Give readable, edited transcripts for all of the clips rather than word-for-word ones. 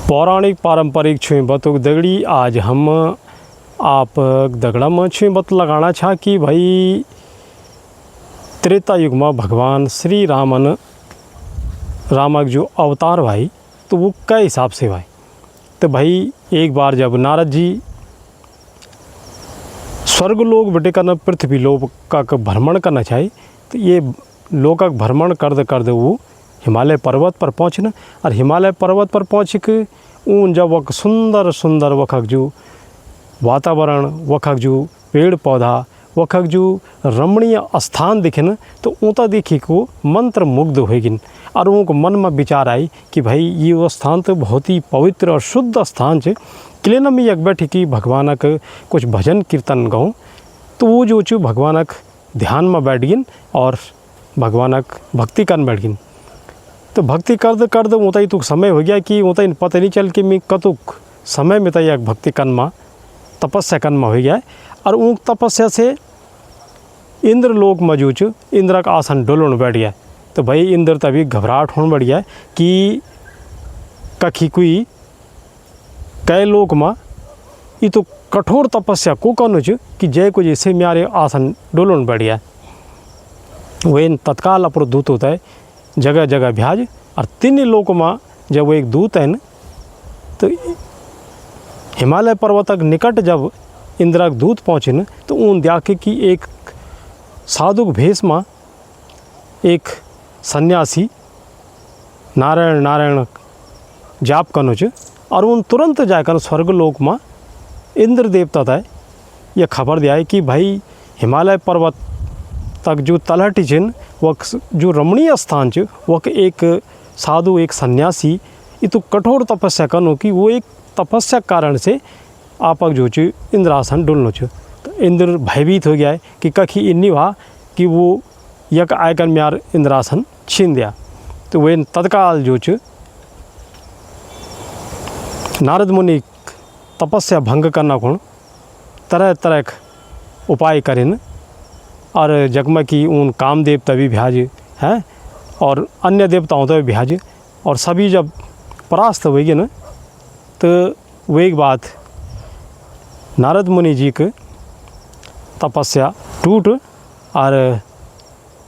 पौराणिक पारंपरिक छुई बतुक दगड़ी आज हम आप दगड़ा में छुई बत लगाना छा कि भाई त्रेता युग में भगवान श्री रामक जो अवतार भाई तो वो कै हिसाब से भाई। तो भाई एक बार जब नारद जी स्वर्ग लोक बटे करना पृथ्वी लोक का भ्रमण करना चाहिए तो ये लोक भ्रमण कर वो हिमालय पर्वत पर पहुँचना और हिमालय पर्वत पर पहुँच के उन जब वक सुंदर सुंदर वखक जो वातावरण वखक जो पेड़ पौधा वखक जो रमणीय स्थान दिखे न तो ऊँता देखी को मंत्र मुग्ध होगिन और उनको मन में विचार आई कि भाई ये वो स्थान तो बहुत ही पवित्र और शुद्ध स्थान है किले न मैं एक बैठी कि भगवानक कुछ भजन कीर्तन गाऊँ। तो वो जो चू भगवानक ध्यान में बैठ गिन और भगवानक भक्ति करने बैठ गिन। तो भक्ति कर ऊँता ही तो समय हो गया कि ऊँता ही पता नहीं चल कि मैं कतुक समय में तय भक्ति कर्म तपस्या कर्म हो गया और ऊँक तपस्या से इंद्र लोक मौजूद इंद्र का आसन डोलन बैठ गया। तो भाई इंद्र तभी घबराहट होने बढ़ गया कि कखी कोई कै लोक में ये तो कठोर तपस्या को कौन कि जय को जैसे मेरे आसन डोलन बैठ गया। वह तत्काल अपर दूत होता है जगह जगह भ्याज और तीन लोक में जब वो एक दूत है न तो हिमालय पर्वतक निकट जब इंद्र दूत पहुँचे न तो उन देखे कि एक साधुक भेष में एक सन्यासी नारायण नारायण जाप कनो और उन तुरंत जाकर स्वर्गलोक में इंद्र देवता था यह खबर दिया है कि भाई हिमालय पर्वत तक जो तलहटी चिन्ह वह जो रमणीय स्थान च वह एक साधु एक सन्यासी ये तो कठोर तपस्या कनो कि वो एक तपस्या कारण से आपक जो इंद्रासन डुलनो छ। तो इंद्र भयभीत हो गया है कि कखी इन्नी हुआ कि वो यक आयकन म्यार इंद्रासन छीन दिया। तो वह तत्काल जो नारद मुनि तपस्या भंग करना को तरह तरह उपाय करें और जगमा की उन काम देवता भी भ्याज हैं और अन्य देवताओं तो भी भ्याज और सभी जब परास्त होगी न तो वो एक बात नारद मुनि जी के तपस्या टूट और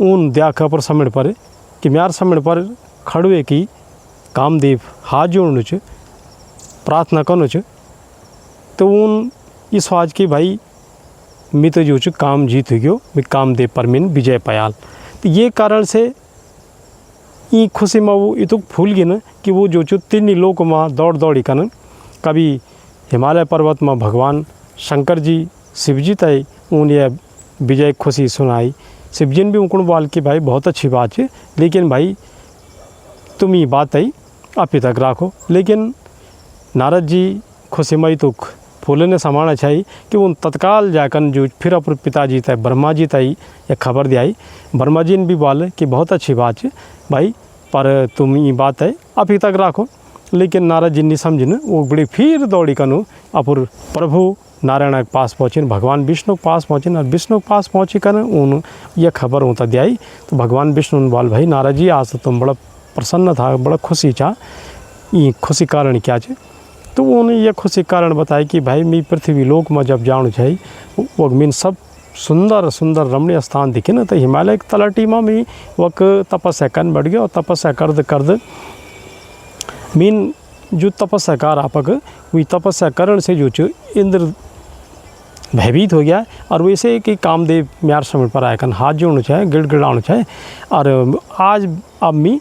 उन द्याखा पर समय पर कि म्यार समय पर खड़वे की कामदेव हाथ जोड़नु छ प्रार्थना करनु छ। तो उन इस आज की भाई मैं तो जो काम जीत हो गयो मैं कामदेव पर मिन विजय पायाल। तो ये कारण से ये खुशी में वो इतुक फूल गई न कि वो जो तीन लोक में दौड़ दौड़ी कन कभी हिमालय पर्वत में भगवान शंकर जी शिव जी तय उन ये विजय खुशी सुनाई। शिव जी ने भी उनको बोल कि भाई बहुत अच्छी बात है लेकिन भाई तुम ये बात आई अभी तक रखो। लेकिन नारद जी खुशी मई तो फूलने समाना चाहिए कि उन तत्काल जाकर जो फिर अपने पिताजी तय ब्रह्मा जी तय एक खबर दियाई। ब्रह्मा जी ने भी बोले कि बहुत अच्छी बात है भाई पर तुम ये बात है अभी तक रखो। लेकिन नारद जी ने समझन वो बड़ी फिर दौड़ी कनु अपुर प्रभु नारायण के पास पहुँचे भगवान विष्णु के पास पहुँचे और विष्णु के पास पहुँचे कर उन यह खबर होता दियाई। तो भगवान विष्णु ने बोल भाई नारद जी आज तो तुम बड़ा प्रसन्न था बड़ा खुशी चाह ये खुशी कारण क्या है। तो उन्हें यह खुशी कारण बताया कि भाई मैं पृथ्वी लोक में जब जाऊँ चाहिए वो मीन सब सुंदर सुंदर रमणीय स्थान दिखे न तो हिमालय की तलहटी में मैं वक तपस्या कर बढ़ गया और तपस्या कर मीन जो तपस्या कार आपक वही तपस्या करण से जो इंद्र भयभीत हो गया और वैसे कि कामदेव म्यार समय पर आयकन हाथ जोड़ना चाहे गिड़गिड़ाना चाहे और आज अब मैं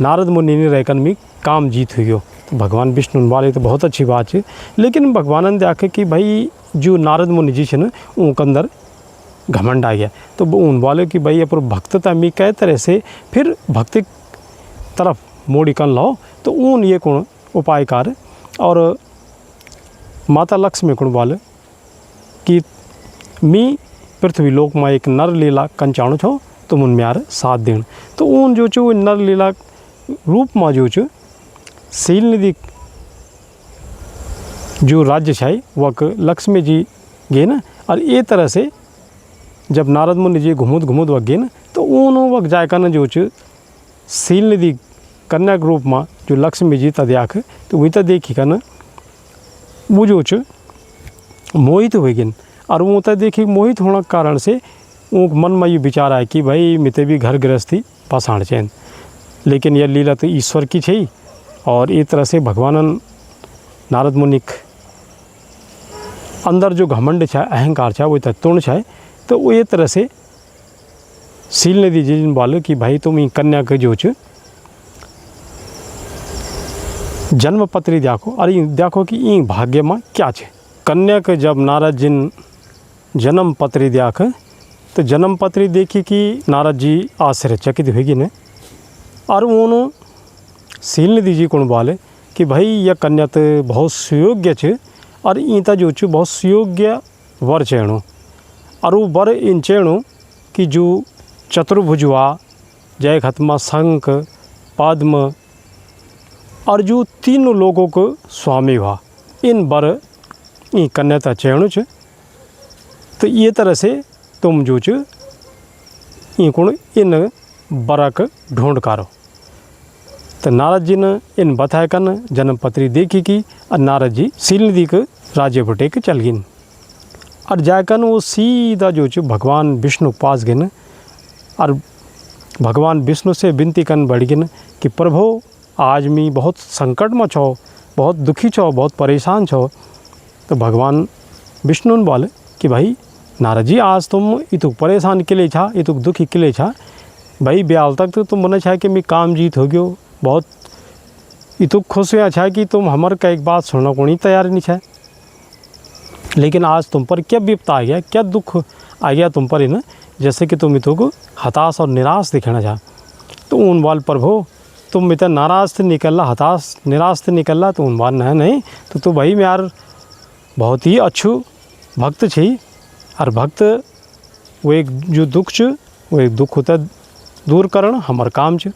नारद मुनि ने रहकर मैं काम जीत हो गयो। तो भगवान विष्णु वाले तो बहुत अच्छी बात है लेकिन भगवान ने आखे कि भाई जो नारद मुनि जी है न उनके अंदर घमंड आ गया। तो उन वाले कि भाई अपर भक्तता मैं कई तरह से फिर भक्ति तरफ मोड़ी कर लाओ। तो उन ये कौन उपाय कार और माता लक्ष्मी कौन बोले कि मैं पृथ्वी लोक में एक नर लीला कंचाणु छो तुम उन म्यार साथ देन। तो उन जो नर लीला रूप में जो शील निधि जो राज्य है वह लक्ष्मी जी गे न और ये तरह से जब नारद मुनि जी घुमुद वह गे न तो उन वक्त जाकर न जो शील निधि कन्या के रूप में जो लक्ष्मी जी ता देख तो वही तो देखी कन वो जो मोहित हो गिन। और वो तो देखी मोहित होने के कारण से वो मन में ये विचार आए कि भाई मिते भी घर गृहस्थी पाषाण चैन, लेकिन यह लीला तो ईश्वर की छे। और इस तरह से भगवान नारद मुनिक अंदर जो घमंड है, अहंकार है, वो तत्वर्ण है। तो वो ये तरह से सील नदी जी बोले कि भाई तुम ये कन्या के जो जन्म पत्री देखो और ये देखो कि ये भाग्य में क्या है। कन्या के जब नारद जी जन्म पत्री देख तो जन्म पत्री देखी कि नारद जी आश्चर्यचकित होगी ने। और उन्होंने सील नदी जी को बोले कि भाई यह कन्या तो बहुत सुयोग्य है और ईता जो बहुत सुयोग्य वर चेणु। और वो वर इन चेणु कि जो चतुर्भुज हुआ, जय खत्मा, शंख, पद्म और जो तीनों लोगों को स्वामी हुआ, इन वर ई कन्या चेणु च। तो ये तरह से तुम जो इन बरक ढूंढ करो। तो नारद जी ने इन बताया कन जन्म पत्री देखी की और नारद जी सील नदी के राज्य बटे के चल गिन। और जाकन वो सीधा जो भगवान विष्णु के पास गिन और भगवान विष्णु से विनती कन बढ़ गिन कि प्रभु आज मैं बहुत संकट में छो, बहुत दुखी छो, बहुत परेशान छो। तो भगवान विष्णु ने बोले कि भाई नारद जी आज तुम इतुक परेशान के लिए छा, इतुक दुखी के लिए छा। भाई ब्याल तक तो तुम बना चाहे कि मैं काम जीत हो गयो, बहुत इतुक खुश हुआ छा कि तुम हमारे का एक बात सुनना को नहीं तैयार नहीं छा। लेकिन आज तुम पर क्या विपता आ गया, क्या दुख आ गया तुम पर, इन जैसे कि तुम इतुक हताश और निराश दिखाना चाह। तो उन बाल प्रभु तुम इतना नाराज से निकलना, हताश निराश से निकलना, तो उन बाल नहीं तो भाई मैं यार बहुत ही अच्छू भक्त छी। और भक्त वो एक जो दुख छ वो एक दुख होता दूर करण हमार काम छ।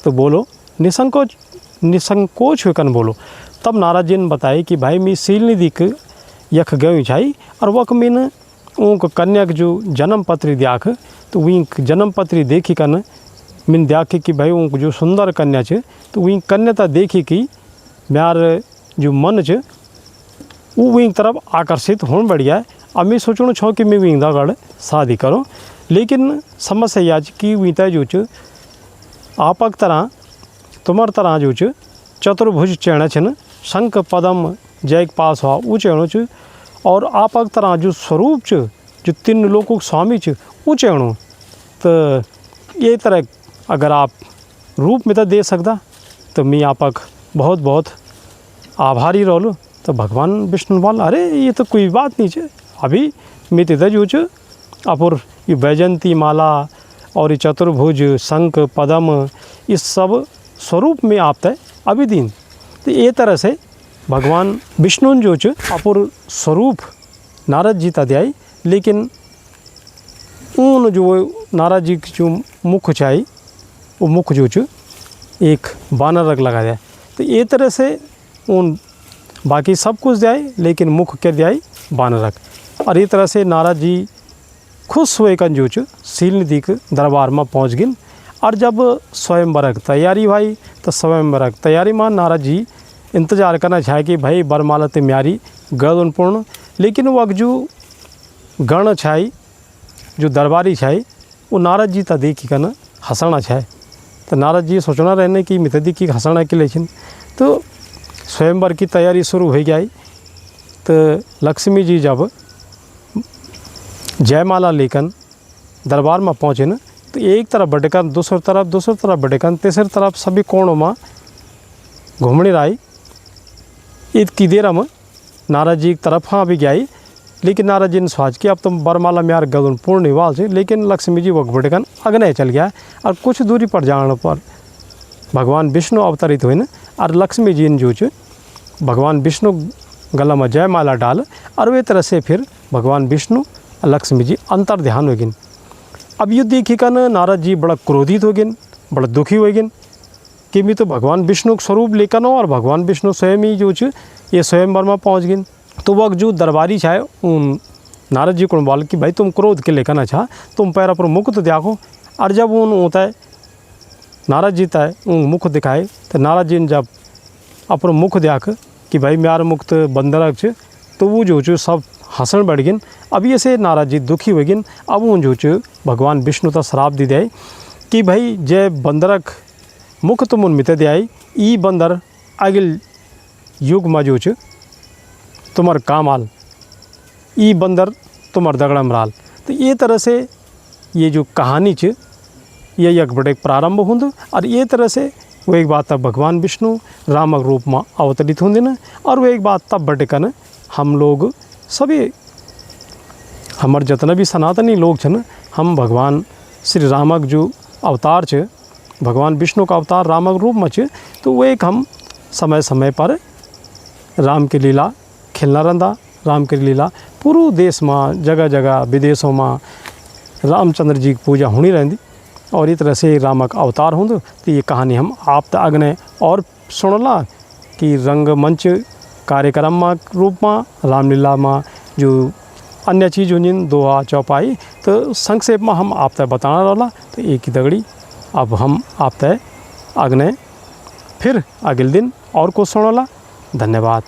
तो बोलो निसंकोच होकर बोलो। तब नारद जी ने बताया कि भाई मैं सील नदी के यख गई छाई और वक मैंने उनको कन्या के जो जन्म पत्री देख तो वही जन्म पत्री देखी कन मैंने देखे कि भाई उनको जो सुंदर कन्या छ। तो वही कन्या देखी कि म्यार जो मन छ वो वही तरफ आकर्षित होने बढ़ गया। अब मैं सोचूँ छो कि मैं वही दगड़ शादी करो। लेकिन समस्या यह कि वही जो आपक तरह तुम्हार तरह जो चतुर्भुज चेण छन, शंख पदम जय के पास हुआ वो चेणु छ। और आपक तरह जो स्वरूप छ, जो तीन लोगों के स्वामी छ वो चेणु। तो ये तरह अगर आप रूप में तो दे सकता तो मैं आपक बहुत बहुत आभारी रहूँ। तो भगवान विष्णु बोल अरे ये तो कोई बात नहीं है, अभी मैं तो जो अपुर ये वैजंती माला और ये चतुर्भुज शंख पदम इस सब स्वरूप में आप तय अभी दिन। तो ये तरह से भगवान विष्णु जो अपुर स्वरूप नारद जी तद्याई। लेकिन उन जो नारद जी की जो मुख चाहिए वो मुख जो एक बानर रख लगा दिया। तो ये तरह से उन बाकी सब कुछ दियाई लेकिन मुख के दियाई बानर रख। और ये तरह से नारद जी खुश हुए कन जो सील नदी के दरबार में पहुँच गिन। और जब स्वयंवर तैयारी भाई तो स्वयंवर तैयारी में नारद जी इंतज़ार करना चाहे कि भाई बरमाला ते म्यारी गणपूर्ण। लेकिन वो जो गण छाई जो दरबारी छाई वो नारद जी ता देखी कन हंसना चाहे। तो नारद जी सोचना रहने कि मितदी की हंसना के लिए। तो स्वयंवर की तैयारी शुरू हो गई। तो लक्ष्मी जी जब जयमाला लेकर दरबार में पहुँचे न तो एक तरफ भटकन दूसरी तरफ भटकन तीसरी तरफ सभी कोणों में घूमने रही। ईद की देर में नारद जी की तरफ हाँ भी गई। लेकिन नारद जी ने सोच कि अब तुम बरमाला में यार गगन पूर्ण निवाल से। लेकिन लक्ष्मी जी वक भटकन अग्नय चल गया। और कुछ दूरी पर जाने पर भगवान विष्णु अवतरित हुए न। और लक्ष्मी जी ने जो भगवान विष्णु गला में जयमाला डाल और वे तरह से फिर भगवान विष्णु और लक्ष्मी जी अंतर ध्यान हो गिन। अब ये देखी का नारद जी बड़ा क्रोधित हो गिन, बड़ा दुखी हो गिन कि मैं तो भगवान विष्णु का स्वरूप लेकर और भगवान विष्णु स्वयं ही जो ये स्वयंवर में पहुँच गिन। तो वह जो दरबारी चाहे उन नारद जी को बोल कि भाई तुम क्रोध के लेकर ना चाह, तुम पैर पर मुक्त देखो। और जब उन होता है नारद जी तय उन मुख दिखाए तो नारद जी ने जब अपनो मुख देख कि भाई म्यार मुख तो बंदरक छ, तो वो जो छ सब हंसन बढ़ गिन। अब ये से नारद जी दुखी हो गिन। अब उन जो छ भगवान विष्णु तो श्राप दी दे कि भाई जय बंदरक मुख तुम उन मित दे ई बंदर अगिल युग में जो छ तुम्हार काम आल, ई बंदर तुम्हार दगड़म राल। तो ये तरह से ये जो कहानी छ ये एक बड़े प्रारंभ होंद और ये तरह से वो एक बात तब भगवान विष्णु रामक रूप में अवतरित होंगे न। और वो एक बात तब बटे कन हम लोग सभी हमारे जितना भी सनातनी लोग छन, हम भगवान श्री रामक जो अवतार छ, भगवान विष्णु का अवतार रामक रूप में छ, तो वो एक हम समय समय पर राम की लीला खिलना रहा। राम की लीला पूरे देश में जगह जगह विदेशों में रामचंद्र जी की पूजा होनी रहती और इस तरह से रामक अवतार हों। तो ये कहानी हम आप तक अगने और सुनला कि रंगमंच कार्यक्रम में रूप में रामलीला में जो अन्य चीज़ होंगी दोहा चौपाई, तो संक्षेप में हम आप तक बताना रहा। तो एक ही दगड़ी अब हम आप तक अगने फिर अगले दिन और कुछ सुनला। धन्यवाद।